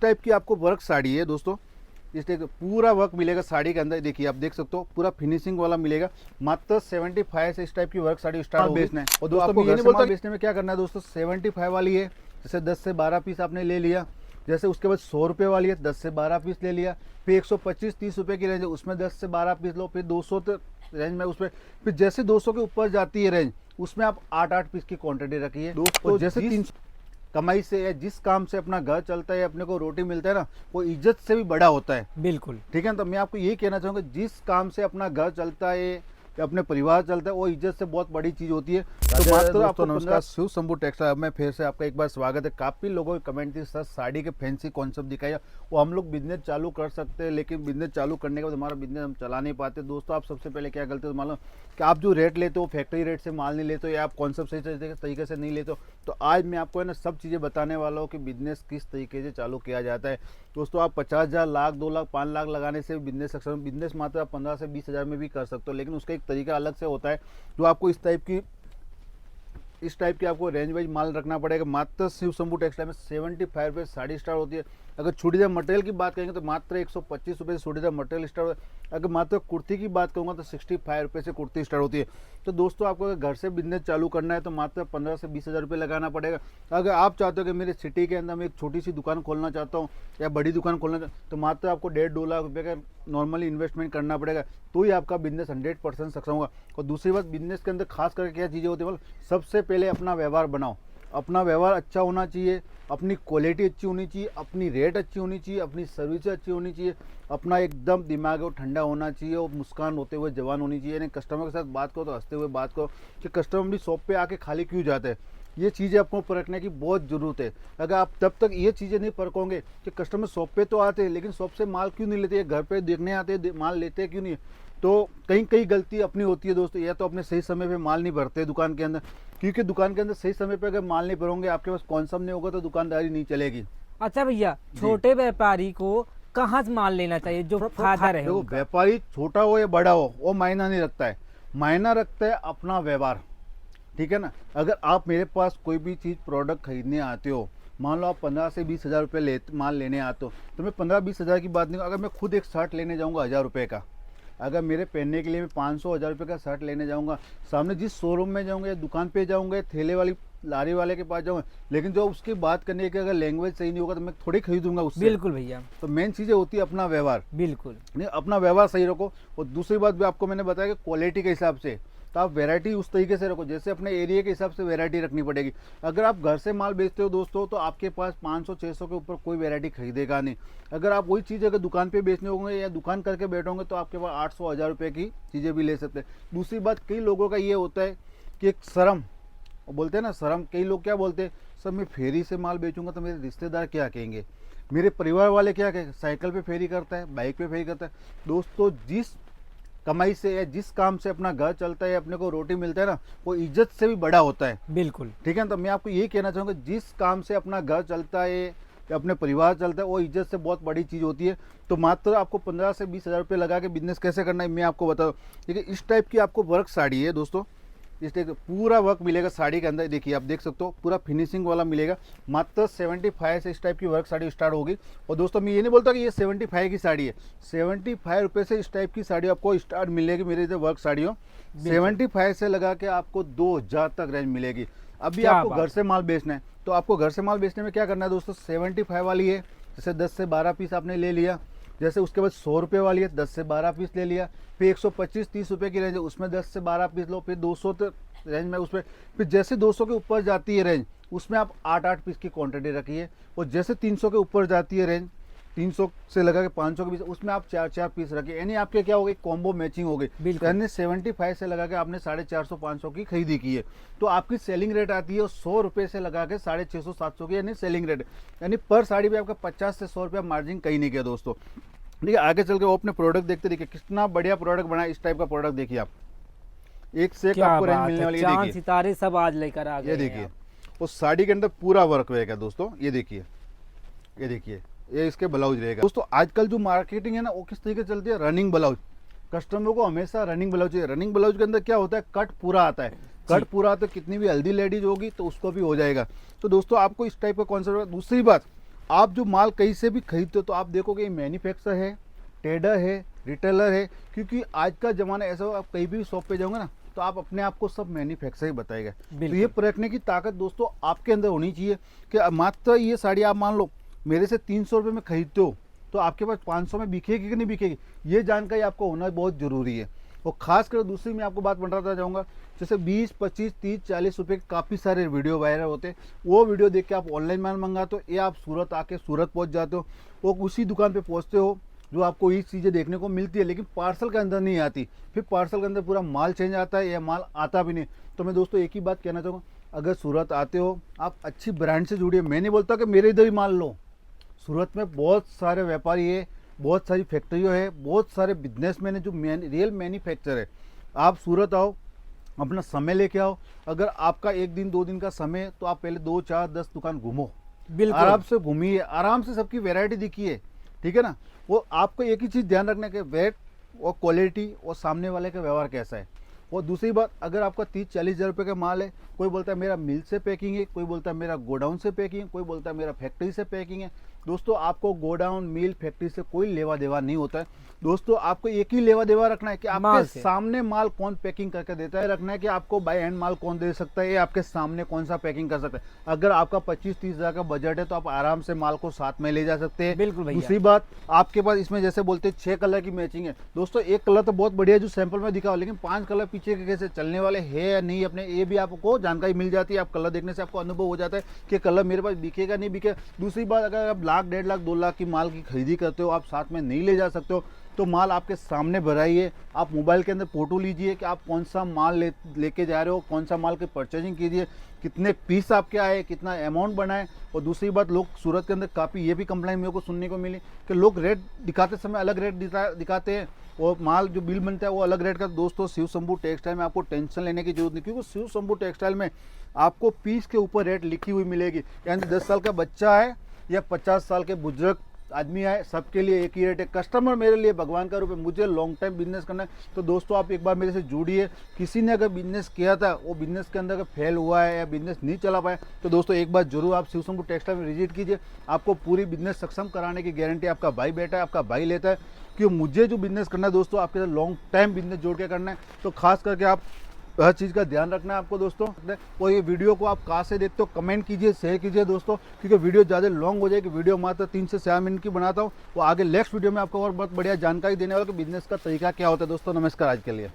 Type की आपको work sari है दोस्तों। इस टाइप पूरा वर्क मिलेगा साड़ी के अंदर। देखिए आप देख सकते हो पूरा फिनिशिंग वाला मिलेगा। मात्र 75 से इस टाइप की वर्क साड़ी स्टार्ट बेचना है। और दोस्तों आपको ये नहीं बोलता बेचने में क्या करना है दोस्तों। 75 वाली है, जैसे 10 से 12 पीस आपने ले लिया, जैसे उसके बाद 100 रुपये वाली है 10 से 12 पीस ले लिया, फिर 125-30 रुपये की रेंज है उसमें 10 से 12 पीस लो, फिर 200 रेंज में उसमें, फिर जैसे 200 के ऊपर जाती है रेंज उसमें आप 8-8 पीस की क्वांटिटी रखिए दोस्तों। जैसे 300 कमाई से या जिस काम से अपना घर चलता है, अपने को रोटी मिलता है ना, वो इज्जत से भी बड़ा होता है। बिल्कुल ठीक है। तो मैं आपको यही कहना चाहूँगा, जिस काम से अपना घर चलता है या अपने परिवार चलता है, वो इज्जत से बहुत बड़ी चीज होती है। तो मात्र आपको नमस्कार, शिव शंभू टेक्सटाइल में फिर से आपका एक बार स्वागत है। काफी लोगों की कमेंट थी सर साड़ी के फैंसी कॉन्सेप्ट दिखाया, वो हम लोग बिजनेस चालू कर सकते हैं, लेकिन बिजनेस चालू करने के बाद हमारा बिजनेस हम चला नहीं पाते। दोस्तों आप सबसे पहले क्या गलती हो मालूम कि आप जो रेट लेते हो फैक्ट्री रेट से माल नहीं लेते हो, या आप कॉन्सेप्ट सही तरीके से नहीं लेते हो। तो आज मैं आपको है ना सब चीज़ें बताने वाला हूँ कि बिजनेस किस तरीके से चालू किया जाता है। दोस्तों आप 50,000, लाख, 2 लाख, 5 लाख लगाने से बिजनेस सक्षम, बिजनेस मात्र आप 15 से 20 हज़ार में भी कर सकते हो, लेकिन उसका एक तरीका अलग से होता है जो आपको इस टाइप की आपको रेंज वाइज माल रखना पड़ेगा। मात्र शिव शंभू टेक्सटाइल में 75 रुपये साड़ी स्टार्ट होती है। अगर चूड़ीदार मटेरियल की बात करेंगे तो मात्र 125 रुपये से चूड़ीदार मटेरियल स्टार्ट होता है। अगर मात्र कुर्ती की बात करूँगा तो 65 रुपये से कुर्ती स्टार्ट होती है। तो दोस्तों आपको अगर घर से बिजनेस चालू करना है तो मात्र 15 से 20 हज़ार रुपये लगाना पड़ेगा। अगर आप चाहते हो कि मेरे सिटी के अंदर मैं एक छोटी सी दुकान खोलना चाहता हूँ या बड़ी दुकान खोलना चाहता हूँ, तो मात्र आपको 1.5-2 लाख रुपये का नॉर्मली इन्वेस्टमेंट करना पड़ेगा, तो ही आपका बिजनेस 100% सक्षम होगा। और दूसरी बात, बिजनेस के अंदर खास करके क्या चीज़ें होती है, सबसे पहले अपना व्यवहार बनाओ। अपना व्यवहार अच्छा होना चाहिए, अपनी क्वालिटी अच्छी होनी चाहिए, अपनी रेट अच्छी होनी चाहिए, अपनी सर्विस अच्छी होनी चाहिए, अपना एकदम दिमाग और ठंडा होना चाहिए और मुस्कान होते हुए जवान होनी चाहिए। यानी कस्टमर के साथ बात करो तो हंसते हुए बात करो कि कस्टमर भी शॉप पे आके खाली क्यों जाते हैं। ये चीज़ें आपको परखने की बहुत ज़रूरत है। अगर आप तब तक ये चीज़ें नहीं परखोगे कि कस्टमर शॉप पे तो आते हैं लेकिन शॉप से माल क्यों नहीं लेते, घर पे देखने आते हैं माल लेते क्यों नहीं, तो कहीं गलती अपनी होती है दोस्तों। या तो अपने सही समय पे माल नहीं भरते दुकान के अंदर, क्योंकि दुकान के अंदर सही समय पे अगर माल नहीं भरोगे, आपके पास कॉन्सेप्ट नहीं होगा तो दुकानदारी नहीं चलेगी। अच्छा भैया, छोटे व्यापारी को कहाँ से माल लेना चाहिए जो फायदा रहे? देखो व्यापारी छोटा हो या बड़ा हो वो मायना नहीं रखता है, मायना रखता है अपना व्यवहार। ठीक है ना। अगर आप मेरे पास कोई भी चीज़ प्रोडक्ट खरीदने आते हो, मान लो आप 15 से 20 हज़ार रुपये माल लेने आते हो, तो मैं 15-20 हज़ार की बात नहीं, अगर मैं खुद एक शर्ट लेने जाऊँगा 1000 रुपये का, अगर मेरे पहनने के लिए मैं 500-1000 रुपये का शर्ट लेने जाऊँगा, सामने जिस शोरूम में जाऊँगा या दुकान पे जाऊँगा, ठेले वाली लारी वाले के पास जाऊँगा, लेकिन जो उसकी बात करने की अगर लैंग्वेज सही नहीं होगा तो मैं थोड़ी खरीदूंगा उससे। बिल्कुल भैया। तो मेन चीज़ें होती है अपना व्यवहार। बिल्कुल नहीं, अपना व्यवहार सही रखो। और दूसरी बात भी आपको मैंने बताया कि क्वालिटी के हिसाब से, तो आप वैरायटी उस तरीके से रखो, जैसे अपने एरिया के हिसाब से वैरायटी रखनी पड़ेगी। अगर आप घर से माल बेचते हो दोस्तों तो आपके पास 500-600 के ऊपर कोई वैरायटी खरीदेगा नहीं। अगर आप वही चीज़ अगर दुकान पे बेचने होंगे या दुकान करके बैठोगे तो आपके पास 800-1000 रुपये की चीज़ें भी ले सकते हैं। दूसरी बात, कई लोगों का ये होता है कि एक शर्म, बोलते हैं ना शर्म, कई लोग क्या बोलते हैं, सर मैं फेरी से माल बेचूंगा तो मेरे रिश्तेदार क्या कहेंगे, मेरे परिवार वाले क्या कहेंगे, साइकिल पे फेरी करता है, बाइक पे फेरी करता है। दोस्तों जिस कमाई से या जिस काम से अपना घर चलता है, अपने को रोटी मिलता है ना, वो इज्जत से भी बड़ा होता है। बिल्कुल। ठीक है। तो मैं आपको यही कहना चाहूँगा, जिस काम से अपना घर चलता है या अपने परिवार चलता है, वो इज्जत से बहुत बड़ी चीज़ होती है। तो मात्र आपको 15 से 20 हज़ार रुपये लगा के बिजनेस कैसे करना है मैं आपको बता दूँ। देखिए इस टाइप की आपको वर्क साड़ी है दोस्तों। इस टाइप पूरा वर्क मिलेगा साड़ी के अंदर। देखिए आप देख सकते हो पूरा फिनिशिंग वाला मिलेगा। मात्र 75 से इस टाइप की वर्क साड़ी स्टार्ट होगी। और दोस्तों मैं ये नहीं बोलता कि ये 75 की साड़ी है, 75 रुपये से इस टाइप की साड़ी आपको स्टार्ट मिलेगी मेरे इधर वर्क साड़ियों। 75 से लगा के आपको 2000 तक रेंज मिलेगी। अभी आपको घर से माल बेचना है, तो आपको घर से माल बेचने में क्या करना है दोस्तों, 75 वाली है, जैसे 10 से 12 पीस आपने ले लिया, जैसे उसके बाद 100 रुपये वाली है 10 से 12 पीस ले लिया, फिर 125-30 रुपये की रेंज है उसमें 10 से 12 पीस लो, फिर 200 रेंज में उसमें, फिर जैसे 200 के ऊपर जाती है रेंज उसमें आप 8-8 पीस की क्वांटिटी रखिए। और जैसे 300 के ऊपर जाती है रेंज, 300 से लगा के 500 के बीच, उसमें आप 4-4 पीस रखिए। यानी आपके क्या हो गई, कॉम्बो मैचिंग हो गई। यानी 75 से लगा के आपने 450-500 की खरीदी की है, तो आपकी सेलिंग रेट आती है 100 रुपये से लगा के 650-700 की, यानी सेलिंग रेट, यानी पर साड़ी पे आपका 50 से 100 रुपया मार्जिन कहीं नहीं किया दोस्तों। देखिए आगे चल के वो अपने प्रोडक्ट देखते, देखिए कितना बढ़िया प्रोडक्ट बना है। इस टाइप का प्रोडक्ट देखिए आप, एक से एक आपको रेंज मिलने वाली है। चांद सितारे सब आज लेकर आ गए। ये देखिए उस साड़ी के अंदर पूरा वर्क रहेगा दोस्तों। ये देखिए, ये देखिए, ये इसके ब्लाउज रहेगा दोस्तों। आजकल जो मार्केटिंग है ना वो किस तरीके से चलती है, रनिंग ब्लाउज। कस्टमर को हमेशा रनिंग ब्लाउज चाहिए। रनिंग ब्लाउज के अंदर क्या होता है, कट पूरा आता है। कट पूरा आता है, कितनी भी हेल्दी लेडीज होगी तो उसको भी हो जाएगा। तो दोस्तों आपको इस टाइप का कॉन्सेप्ट। दूसरी बात, आप जो माल कहीं से भी खरीदते हो तो आप देखोगे मैन्युफैक्चर है, ट्रेडर है, रिटेलर है, क्योंकि आज का ज़माना ऐसा हो, आप कहीं भी शॉप पे जाओगे ना तो आप अपने आप को सब मैन्युफैक्चर ही बताएगा। तो बिल्कुल। ये परखने की ताकत दोस्तों आपके अंदर होनी चाहिए कि मात्र ये साड़ी आप मान लो मेरे से 300 रुपये में खरीदते हो तो आपके पास 500 में बिकेगी कि नहीं बिकेगी, ये जानकारी आपको होना बहुत ज़रूरी है। और ख़ास कर दूसरी मैं आपको बात बताना चाहूँगा, जैसे 20, 25, 30, 40 रुपये के काफ़ी सारे वीडियो वायरल होते हैं, वो वीडियो देख के आप ऑनलाइन माल मंगाते हो या आप सूरत आके सूरत पहुँच जाते हो, वो उसी दुकान पे पहुँचते हो जो आपको ये चीज़ें देखने को मिलती है, लेकिन पार्सल के अंदर नहीं आती, फिर पार्सल के अंदर पूरा माल चेंज आता है या माल आता भी नहीं। तो मैं दोस्तों एक ही बात कहना चाहूँगा, अगर सूरत आते हो आप अच्छी ब्रांड से जुड़िए। मैं नहीं बोलता कि मेरे इधर ही माल लो, सूरत में बहुत सारे व्यापारी है, बहुत सारी फैक्ट्रियों है, बहुत सारे बिजनेसमैन है जो रियल मैन्युफैक्चर है। आप सूरत आओ, अपना समय लेके आओ। अगर आपका 1 दिन 2 दिन का समय है तो आप पहले 2, 4, 10 दुकान घूमो, बिल्कुल। आराम से घूमिए, आराम से सबकी वैरायटी दिखिए, ठीक है ना। वो आपको एक ही चीज़ ध्यान रखना है कि वेट और क्वालिटी और सामने वाले का व्यवहार कैसा है। और दूसरी बात, अगर आपका 30-40 हज़ार रुपये का माल है, कोई बोलता है मेरा मिल से पैकिंग है, कोई बोलता है मेरा गोडाउन से पैकिंग है, कोई बोलता है मेरा फैक्ट्री से पैकिंग है। दोस्तों आपको गोडाउन, मिल, फैक्ट्री से कोई लेवा देवा नहीं होता है। दोस्तों आपको एक ही लेवा देवा रखना है कि माल आपके से। सामने माल कौन पैकिंग करके देता है, रखना है कि आपको बाय हैंड माल कौन दे सकता है, ये आपके सामने कौन सा पैकिंग कर सकता है। अगर आपका 25-30 हज़ार का बजट है तो आप आराम से माल को साथ में ले जा सकते हैं। बिल्कुल भैया। दूसरी बात, आपके पास इसमें जैसे बोलते हैं 6 कलर की मैचिंग है। दोस्तों एक कलर तो बहुत बढ़िया है जो सैंपल में दिखाओ, लेकिन 5 कलर पीछे के कैसे चलने वाले हैं या नहीं, अपने ये भी आपको जानकारी मिल जाती है। आप कलर देखने से आपको अनुभव हो जाता है कि कलर मेरे पास बिकेगा नहीं बिकेगा। दूसरी बात, अगर आप 1 लाख, 1.5 लाख, 2 लाख की माल की खरीदी करते हो, आप साथ में नहीं ले जा सकते हो, तो माल आपके सामने भराइए। आप मोबाइल के अंदर फोटो लीजिए कि आप कौन सा माल लेके जा रहे हो, कौन सा माल की परचेजिंग कीजिए, कितने पीस आपके आए, कितना अमाउंट बनाए। और दूसरी बात, लोग सूरत के अंदर काफ़ी ये भी कंप्लेंट मेरे को सुनने को मिली कि लोग रेट दिखाते समय अलग रेट दिखाते हैं और माल जो बिल बनता है वो अलग रेट का। दोस्तों शिव शंभू टेक्सटाइल में आपको टेंशन लेने की जरूरत नहीं, क्योंकि शिव शंभू टेक्सटाइल में आपको पीस के ऊपर रेट लिखी हुई मिलेगी। यानी 10 साल का बच्चा है या 50 साल के बुजुर्ग आदमी आए, सबके लिए एक ही रेट है। कस्टमर मेरे लिए भगवान का रूप है, मुझे लॉन्ग टाइम बिजनेस करना है। तो दोस्तों आप एक बार मेरे से जुड़िए। किसी ने अगर बिजनेस किया था, वो बिजनेस के अंदर अगर फेल हुआ है या बिजनेस नहीं चला पाया, तो दोस्तों एक बार जरूर आप शिव शंभू टेक्सटाइल में विजिट कीजिए। आपको पूरी बिजनेस सक्षम कराने की गारंटी आपका भाई बैठा है, आपका भाई लेता है। क्योंकि मुझे जो बिजनेस करना है दोस्तों, आपके साथ लॉन्ग टाइम बिजनेस जोड़ के करना है। तो खास करके आप हर चीज़ का ध्यान रखना है आपको दोस्तों। और ये वीडियो को आप कहाँ से देखते हो कमेंट कीजिए, शेयर कीजिए दोस्तों, क्योंकि वीडियो ज़्यादा लॉन्ग हो जाएगी। वीडियो मात्र 3 से 4 मिनट की बनाता हूँ। वो आगे नेक्स्ट वीडियो में आपको और बहुत बढ़िया जानकारी देने वाला कि बिजनेस का तरीका क्या होता है। दोस्तों नमस्कार आज के लिए।